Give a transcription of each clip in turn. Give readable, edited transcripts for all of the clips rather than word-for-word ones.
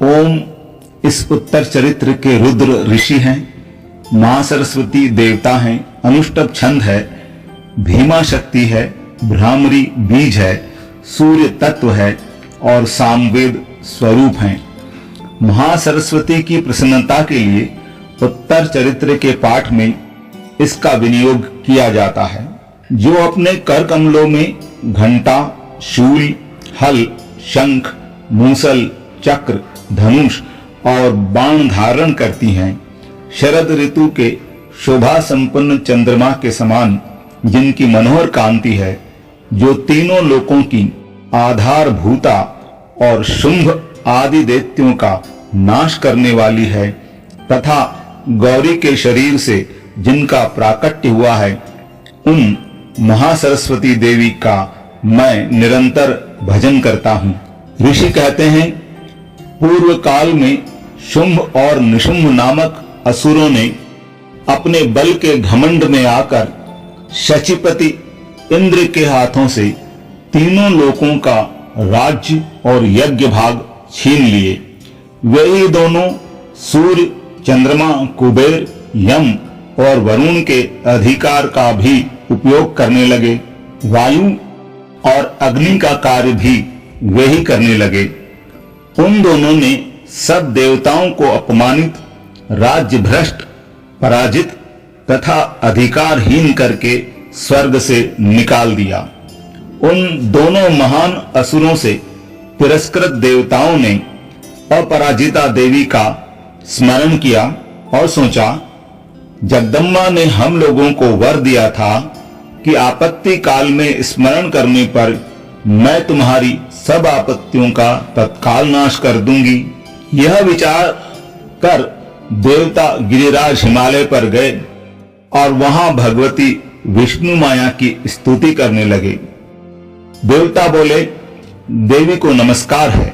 ओम इस उत्तर चरित्र के रुद्र ऋषि हैं, मां सरस्वती देवता हैं, अनुष्टभ छंद है, भीमा शक्ति है, भ्रामरी बीज है, सूर्य तत्व है और सामवेद स्वरूप हैं। महासरस्वती की प्रसन्नता के लिए उत्तर चरित्र के पाठ में इसका विनियोग किया जाता है। जो अपने कर कमलों में घंटा, शूल, हल, शंख, मूसल, चक्र, धनुष और बाण धारण करती हैं, शरद ऋतु के शोभा संपन्न चंद्रमा के समान जिनकी मनोहर कांति है, जो तीनों लोकों की आधारभूता और शुंभ आदि दैत्यों का नाश करने वाली है, तथा गौरी के शरीर से जिनका प्राकट्य हुआ है, उन महासरस्वती देवी का मैं निरंतर भजन करता हूँ। ऋषि कहते हैं, पूर्व काल में शुंभ और निशुंभ नामक असुरों ने अपने बल के घमंड में आकर शचीपति इंद्र के हाथों से तीनों लोकों का राज्य और यज्ञ भाग छीन लिए। वही दोनों सूर्य, चंद्रमा, कुबेर, यम और वरुण के अधिकार का भी उपयोग करने लगे। वायु और अग्नि का कार्य भी वही करने लगे। उन दोनों ने सब देवताओं को अपमानित, राज्य भ्रष्ट, पराजित तथा अधिकारहीन करके स्वर्ग से निकाल दिया। उन दोनों महान असुरों से तिरस्कृत देवताओं ने अपराजिता देवी का स्मरण किया और सोचा, जगदम्बा ने हम लोगों को वर दिया था कि आपत्ति काल में स्मरण करने पर मैं तुम्हारी सब आपत्तियों का तत्काल नाश कर दूंगी। यह विचार कर देवता गिरिराज हिमालय पर गए और वहां भगवती विष्णु माया की स्तुति करने लगे। देवता बोले, देवी को नमस्कार है,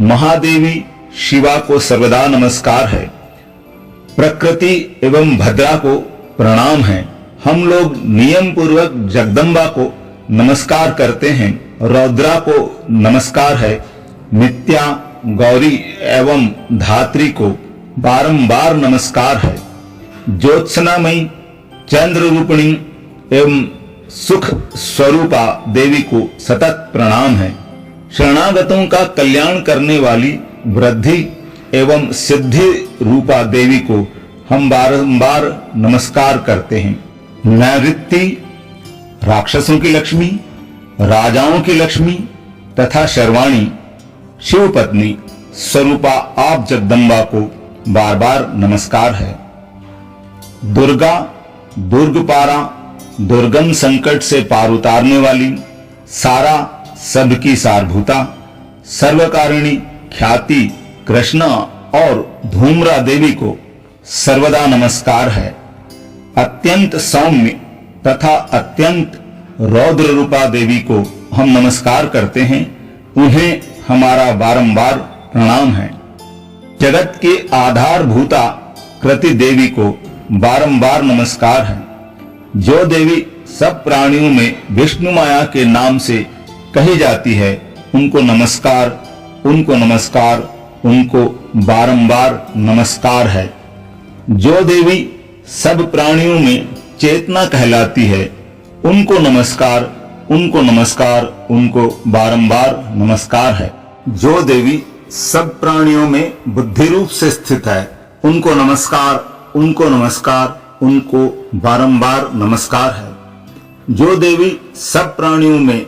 महादेवी शिवा को सर्वदा नमस्कार है, प्रकृति एवं भद्रा को प्रणाम है। हम लोग नियम पूर्वक जगदम्बा को नमस्कार करते हैं, रौद्रा को नमस्कार है, नित्या, गौरी एवं धात्री को बारंबार नमस्कार है, ज्योत्सनामयी, चंद्र रूपिणी एवं सुख स्वरूपा देवी को सतत प्रणाम है। शरणागतों का कल्याण करने वाली वृद्धि एवं सिद्धि रूपा देवी को हम बारंबार नमस्कार करते हैं। नैऋत्य राक्षसों की लक्ष्मी, राजाओं की लक्ष्मी तथा शर्वाणी शिव पत्नी स्वरूपा आप जगदम्बा को बार बार नमस्कार है। दुर्गा, दुर्गपारा, दुर्गम संकट से पार उतारने वाली, सारा सबकी सारभूता, सर्वकारिणी ख्याति कृष्णा और धूम्रा देवी को सर्वदा नमस्कार है। अत्यंत सौम्य तथा अत्यंत रौद्र रूपा देवी को हम नमस्कार करते हैं, उन्हें हमारा बारंबार प्रणाम है। जगत के आधारभूता कृति देवी को बारंबार नमस्कार है। जो देवी सब प्राणियों में विष्णु माया के नाम से कही जाती है, उनको नमस्कार, उनको नमस्कार, उनको बारंबार नमस्कार है। जो देवी सब प्राणियों में चेतना कहलाती है, उनको नमस्कार, उनको नमस्कार, उनको बारंबार नमस्कार है। जो देवी सब प्राणियों में बुद्धि रूप से स्थित है, उनको नमस्कार, उनको नमस्कार, उनको बारंबार नमस्कार है। जो देवी सब प्राणियों में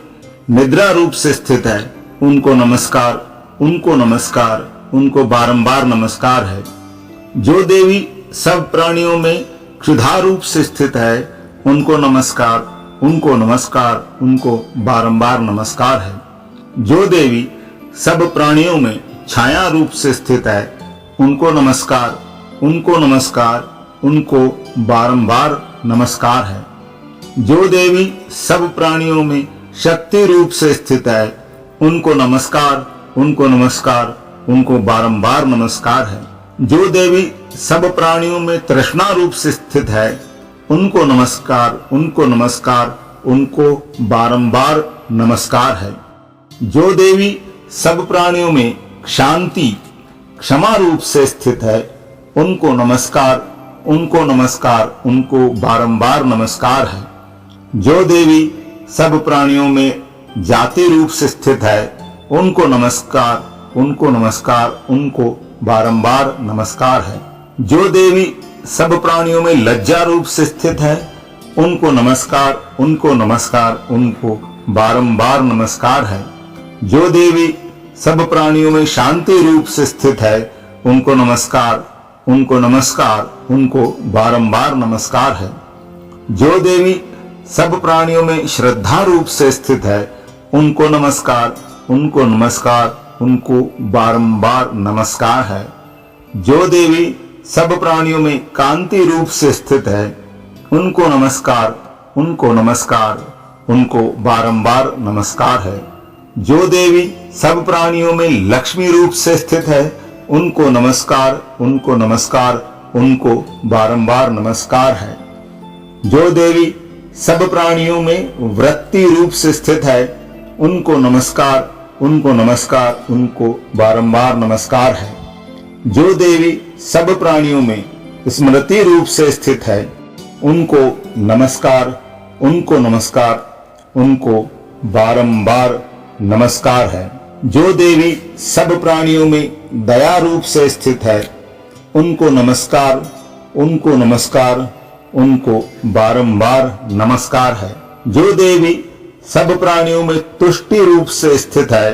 निद्रा रूप से स्थित है, उनको नमस्कार, उनको नमस्कार, उनको बारंबार नमस्कार है। जो देवी सब प्राणियों में क्षुधा रूप से स्थित है, उनको नमस्कार, उनको नमस्कार, उनको बारंबार नमस्कार है। जो देवी सब प्राणियों में छाया रूप से स्थित है, उनको नमस्कार, उनको नमस्कार, उनको बारंबार नमस्कार है। जो देवी सब प्राणियों में शक्ति रूप से स्थित है, उनको नमस्कार, उनको नमस्कार, उनको बारंबार नमस्कार है। जो देवी सब प्राणियों में तृष्णा रूप से स्थित है, उनको नमस्कार, उनको नमस्कार, उनको बारंबार नमस्कार है। जो देवी सब प्राणियों में शांति क्षमा रूप से स्थित है, उनको नमस्कार, उनको नमस्कार, उनको बारंबार नमस्कार है। जो देवी सब प्राणियों में जाति रूप से स्थित है, उनको नमस्कार, उनको नमस्कार, उनको बारंबार नमस्कार है। जो देवी सब प्राणियों में लज्जा रूप से स्थित है, उनको नमस्कार, उनको नमस्कार, उनको बारंबार नमस्कार है। जो देवी सब प्राणियों में शांति रूप से स्थित है, उनको नमस्कार, उनको नमस्कार, उनको बारंबार नमस्कार है। जो देवी सब प्राणियों में श्रद्धा रूप से स्थित है, उनको नमस्कार, उनको नमस्कार, उनको बारंबार नमस्कार है। जो देवी सब प्राणियों में कांति रूप से स्थित है, उनको नमस्कार, उनको नमस्कार, उनको बारंबार नमस्कार है। जो देवी सब प्राणियों में लक्ष्मी रूप से स्थित है, उनको नमस्कार, उनको नमस्कार, उनको बारंबार नमस्कार है। जो देवी सब प्राणियों में वृत्ति रूप से स्थित है, उनको नमस्कार, उनको नमस्कार, उनको बारंबार नमस्कार है। जो देवी सब प्राणियों में स्मृति रूप से स्थित है, उनको नमस्कार, उनको नमस्कार, उनको बारंबार नमस्कार है। जो देवी सब प्राणियों में दया रूप से स्थित है, उनको नमस्कार, उनको नमस्कार, उनको बारंबार नमस्कार है। जो देवी सब प्राणियों में तुष्टि रूप से स्थित है,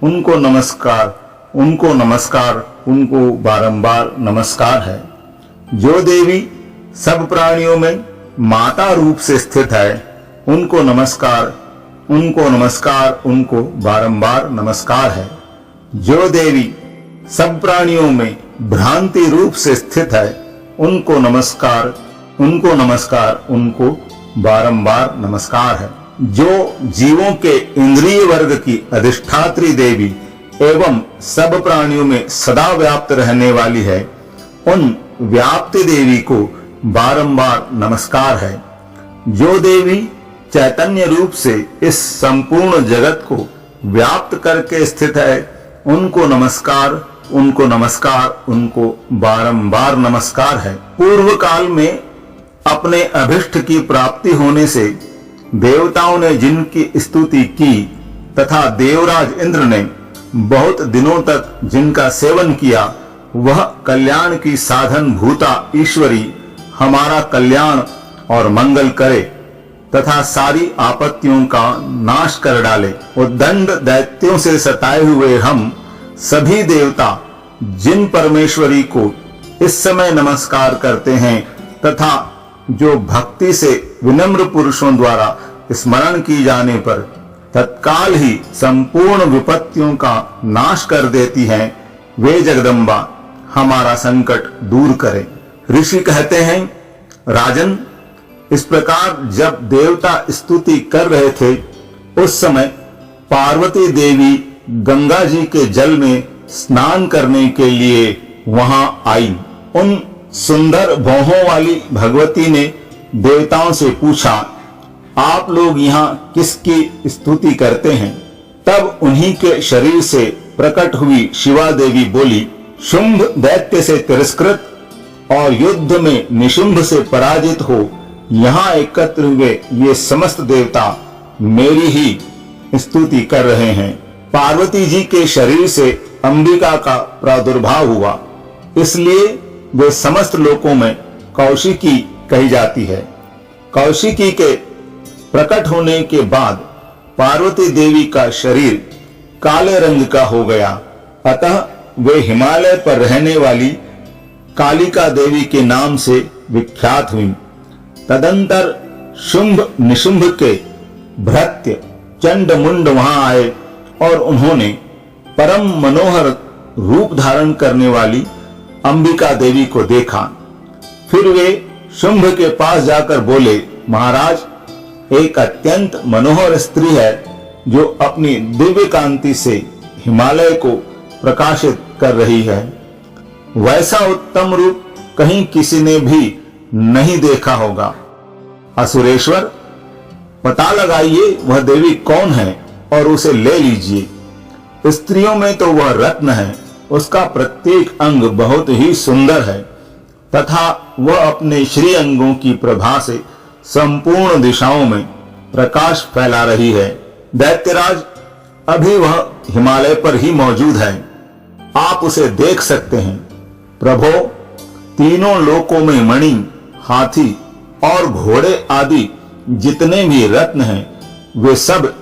उनको नमस्कार, उनको नमस्कार, उनको बारंबार नमस्कार है। जो देवी सब प्राणियों में माता रूप से स्थित है, उनको नमस्कार, उनको नमस्कार, उनको बारंबार नमस्कार है। जो देवी सब प्राणियों में भ्रांति रूप से स्थित है, उनको नमस्कार, उनको नमस्कार, उनको बारंबार नमस्कार है। जो जीवों के इंद्रिय वर्ग की अधिष्ठात्री देवी एवं सब प्राणियों में सदा व्याप्त रहने वाली है, उन व्याप्ति देवी को बारंबार नमस्कार है। जो देवी चैतन्य रूप से इस संपूर्ण जगत को व्याप्त करके स्थित है, उनको नमस्कार, उनको नमस्कार, उनको बारंबार नमस्कार है। पूर्व काल में अपने अभिष्ट की प्राप्ति होने से देवताओं ने जिनकी स्तुति की तथा देवराज इंद्र ने बहुत दिनों तक जिनका सेवन किया, वह कल्याण की साधन भूता ईश्वरी हमारा कल्याण और मंगल करे तथा सारी आपत्तियों का नाश कर डाले। उद्दंड दैत्यों से सताए हुए हम सभी देवता जिन परमेश्वरी को इस समय नमस्कार करते हैं तथा जो भक्ति से विनम्र पुरुषों द्वारा स्मरण की जाने पर तत्काल ही संपूर्ण विपत्तियों का नाश कर देती हैं, वे जगदम्बा हमारा संकट दूर करें। ऋषि कहते हैं, राजन, इस प्रकार जब देवता स्तुति कर रहे थे, उस समय पार्वती देवी गंगा जी के जल में स्नान करने के लिए वहां आई। उन सुंदर भौहों वाली भगवती ने देवताओं से पूछा, आप लोग यहाँ किसकी स्तुति करते हैं? तब उन्हीं के शरीर से प्रकट हुई शिवा देवी बोली, शुंभ दैत्य से तिरस्कृत और युद्ध में निशुंभ से पराजित हो यहाँ एकत्र हुए ये समस्त देवता मेरी ही स्तुति कर रहे हैं। पार्वती जी के शरीर से अंबिका का प्रादुर्भाव हुआ, इसलिए वे समस्त लोकों में कौशिकी कही जाती है। कौशिकी के प्रकट होने के बाद पार्वती देवी का शरीर काले रंग का हो गया, अतः वे हिमालय पर रहने वाली कालिका देवी के नाम से विख्यात हुई। तदंतर शुंभ निशुंभ के भृत्य चंड मुंड वहां आए और उन्होंने परम मनोहर रूप धारण करने वाली अंबिका देवी को देखा। फिर वे शुंभ के पास जाकर बोले, महाराज, एक अत्यंत मनोहर स्त्री है जो अपनी दिव्य कांति से हिमालय को प्रकाशित कर रही है। वैसा उत्तम रूप कहीं किसी ने भी नहीं देखा होगा। असुरेश्वर, पता लगाइए वह देवी कौन है और उसे ले लीजिए। स्त्रियों में तो वह रत्न है, उसका प्रत्येक अंग बहुत ही सुंदर है तथा वह अपने श्री अंगों की प्रभा से संपूर्ण दिशाओं में प्रकाश फैला रही है। दैत्यराज, अभी वह हिमालय पर ही मौजूद है, आप उसे देख सकते हैं। प्रभो, तीनों लोकों में मणि, हाथी और घोड़े आदि जितने भी रत्न हैं, वे सब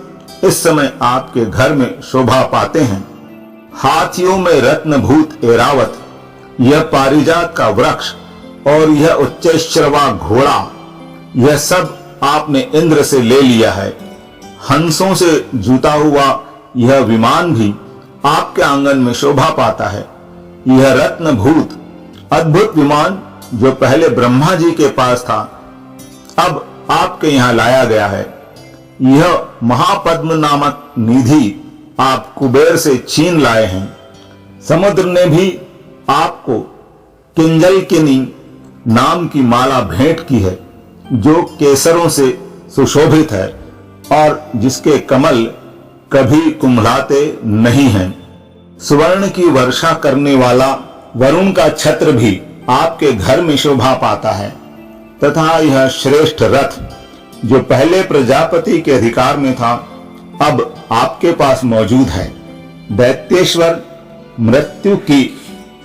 इस समय आपके घर में शोभा पाते हैं। हाथियों में रत्नभूत ऐरावत, यह पारिजात का वृक्ष और यह उच्चैश्रवा घोड़ा, यह सब आपने इंद्र से ले लिया है। हंसों से जुता हुआ यह विमान भी आपके आंगन में शोभा पाता है। यह रत्नभूत अद्भुत विमान जो पहले ब्रह्मा जी के पास था, अब आपके यहाँ लाया गया है। यह महापद्म नामक निधि आप कुबेर से छीन लाए हैं। समुद्र ने भी आपको किंजलकिनी नाम की माला भेंट की है, जो केसरों से सुशोभित है और जिसके कमल कभी कुम्भलाते नहीं हैं। सुवर्ण की वर्षा करने वाला वरुण का छत्र भी आपके घर में शोभा पाता है तथा यह श्रेष्ठ रथ जो पहले प्रजापति के अधिकार में था, अब आपके पास मौजूद है। दैत्येश्वर, मृत्यु की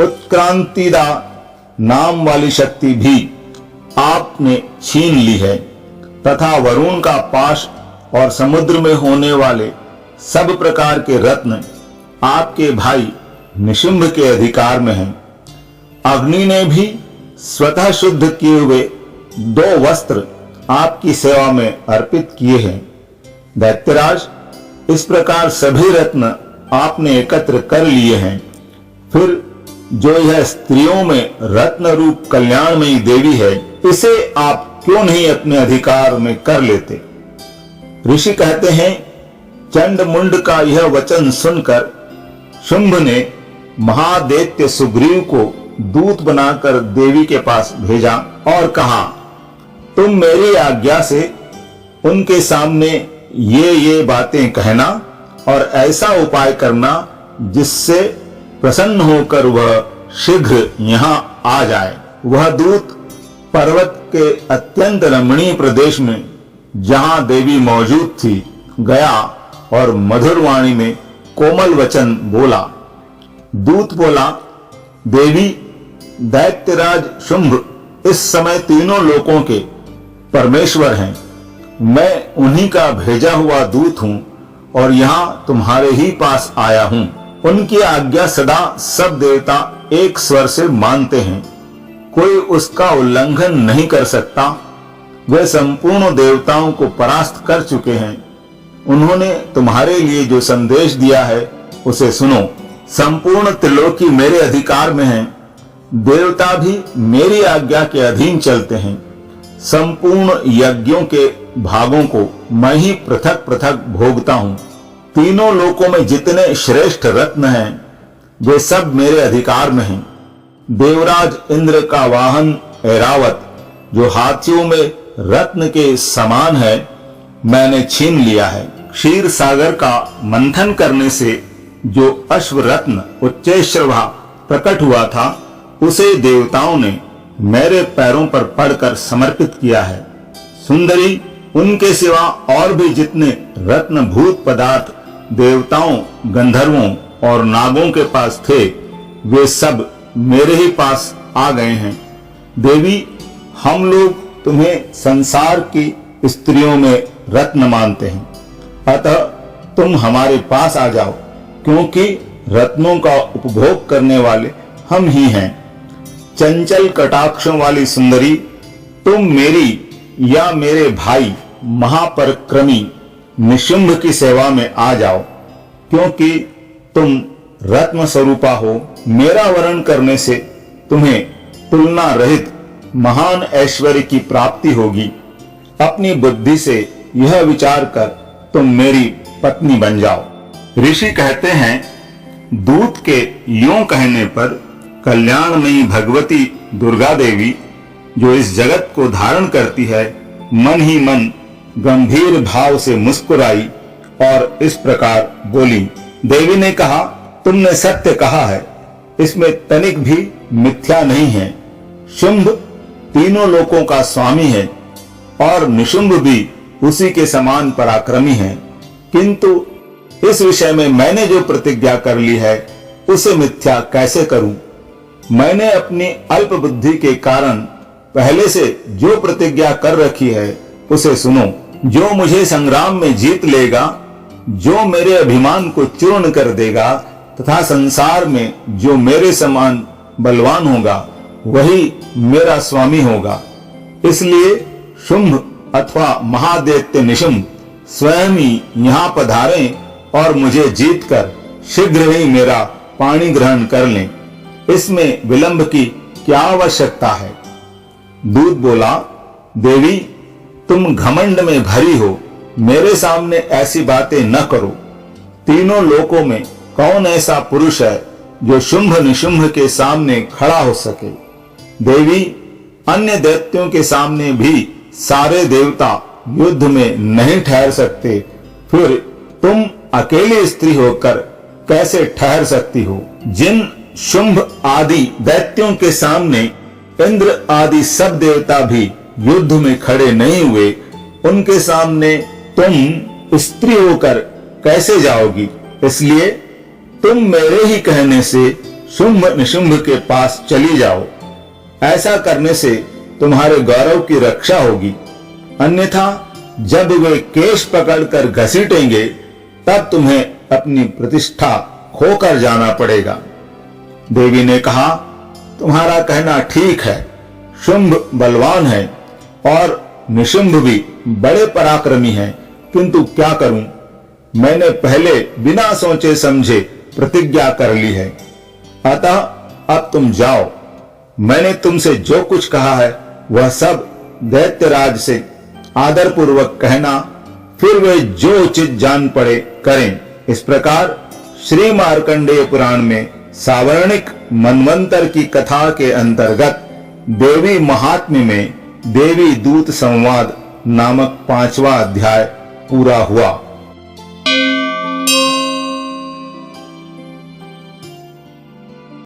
उत्क्रांतिदा नाम वाली शक्ति भी आपने छीन ली है तथा वरुण का पाश और समुद्र में होने वाले सब प्रकार के रत्न आपके भाई निशुंभ के अधिकार में हैं। अग्नि ने भी स्वतः शुद्ध किए हुए 2 वस्त्र आपकी सेवा में अर्पित किए हैं। दैत्यराज, इस प्रकार सभी रत्न आपने एकत्र कर लिए हैं। फिर जो यह स्त्रियों में रत्न रूप कल्याणमयी देवी है, इसे आप क्यों नहीं अपने अधिकार में कर लेते? ऋषि कहते हैं, चंड मुंड का यह वचन सुनकर शुंभ ने महादैत्य सुग्रीव को दूत बनाकर देवी के पास भेजा और कहा, तुम मेरी आज्ञा से उनके सामने ये बातें कहना और ऐसा उपाय करना जिससे प्रसन्न होकर वह शीघ्र यहाँ आ जाए। वह दूत पर्वत के अत्यंत रमणीय प्रदेश में जहाँ देवी मौजूद थी गया और मधुर वाणी में कोमल वचन बोला। दूत बोला, देवी, दैत्यराज शुंभ इस समय तीनों लोकों के परमेश्वर हैं। मैं उन्हीं का भेजा हुआ दूत हूँ और यहाँ तुम्हारे ही पास आया हूँ। उनकी आज्ञा सदा सब देवता एक स्वर से मानते हैं, कोई उसका उल्लंघन नहीं कर सकता। वे संपूर्ण देवताओं को परास्त कर चुके हैं। उन्होंने तुम्हारे लिए जो संदेश दिया है उसे सुनो। संपूर्ण त्रिलोकी मेरे अधिकार में है, देवता भी मेरी आज्ञा के अधीन चलते हैं। संपूर्ण यज्ञों के भागों को मैं ही पृथक पृथक भोगता हूँ। तीनों लोकों में जितने श्रेष्ठ रत्न हैं, वे सब मेरे अधिकार में हैं। देवराज इंद्र का वाहन ऐरावत, जो हाथियों में रत्न के समान है, मैंने छीन लिया है। क्षीर सागर का मंथन करने से जो अश्व रत्न उच्चैश्रवा प्रकट हुआ था, उसे देवताओं ने मेरे पैरों पर पड़कर समर्पित किया है। सुंदरी, उनके सिवा और भी जितने रत्नभूत पदार्थ देवताओं, गंधर्वों और नागों के पास थे, वे सब मेरे ही पास आ गए हैं। देवी, हम लोग तुम्हें संसार की स्त्रियों में रत्न मानते हैं, अतः तुम हमारे पास आ जाओ, क्योंकि रत्नों का उपभोग करने वाले हम ही हैं। चंचल कटाक्षों वाली सुंदरी, तुम मेरी या मेरे भाई महापराक्रमी निशुंभ की सेवा में आ जाओ, क्योंकि तुम रत्न स्वरूपा हो। मेरा वरण करने से तुम्हें तुलना रहित महान ऐश्वर्य की प्राप्ति होगी। अपनी बुद्धि से यह विचार कर तुम मेरी पत्नी बन जाओ। ऋषि कहते हैं, दूत के यूं कहने पर कल्याणमयी भगवती दुर्गा देवी, जो इस जगत को धारण करती है, मन ही मन गंभीर भाव से मुस्कुराई और इस प्रकार बोली। देवी ने कहा, तुमने सत्य कहा है। इसमें तनिक भी मिथ्या नहीं है। शुंभ तीनों लोकों का स्वामी है और निशुंभ भी उसी के समान पराक्रमी है, किंतु इस विषय में मैंने जो प्रतिज्ञा कर ली है उसे मिथ्या कैसे करूं? मैंने अपनी अल्प बुद्धि के कारण पहले से जो प्रतिज्ञा कर रखी है उसे सुनो। जो मुझे संग्राम में जीत लेगा, जो मेरे अभिमान को चूर्ण कर देगा तथा संसार में जो मेरे समान बलवान होगा वही मेरा स्वामी होगा। इसलिए शुंभ अथवा महादैत्य निशुंभ स्वयं ही यहाँ पधारें और मुझे जीतकर शीघ्र ही मेरा पाणी ग्रहण कर लें। इसमें विलंब की क्या आवश्यकता है? दूत बोला, देवी तुम घमंड में भरी हो, मेरे सामने ऐसी बातें न करो। तीनों लोकों में कौन ऐसा पुरुष है जो शुंभ निशुंभ के सामने खड़ा हो सके? देवी अन्य दैत्यों के सामने भी सारे देवता युद्ध में नहीं ठहर सकते, फिर तुम अकेली स्त्री होकर कैसे ठहर सकती हो? जिन शुंभ आदि दैत्यों के सामने इंद्र आदि सब देवता भी युद्ध में खड़े नहीं हुए, उनके सामने तुम स्त्री होकर कैसे जाओगी? इसलिए तुम मेरे ही कहने से शुंभ निशुंभ के पास चली जाओ। ऐसा करने से तुम्हारे गौरव की रक्षा होगी, अन्यथा जब वे केश पकड़कर घसीटेंगे तब तुम्हें अपनी प्रतिष्ठा खोकर जाना पड़ेगा। देवी ने कहा, तुम्हारा कहना ठीक है, शुंभ बलवान है और निशुंभ भी बड़े पराक्रमी हैं, किंतु क्या करूं? मैंने पहले बिना सोचे समझे प्रतिज्ञा कर ली है। अतः अब तुम जाओ। मैंने तुमसे जो कुछ कहा है वह सब दैत्यराज से आदर पूर्वक कहना, फिर वे जो उचित जान पड़े करें। इस प्रकार श्री मार्कंडेय पुराण में सावर्णिक मनवंतर की कथा के अंतर्गत देवी महात्म्य में देवी दूत संवाद नामक 5वां अध्याय पूरा हुआ।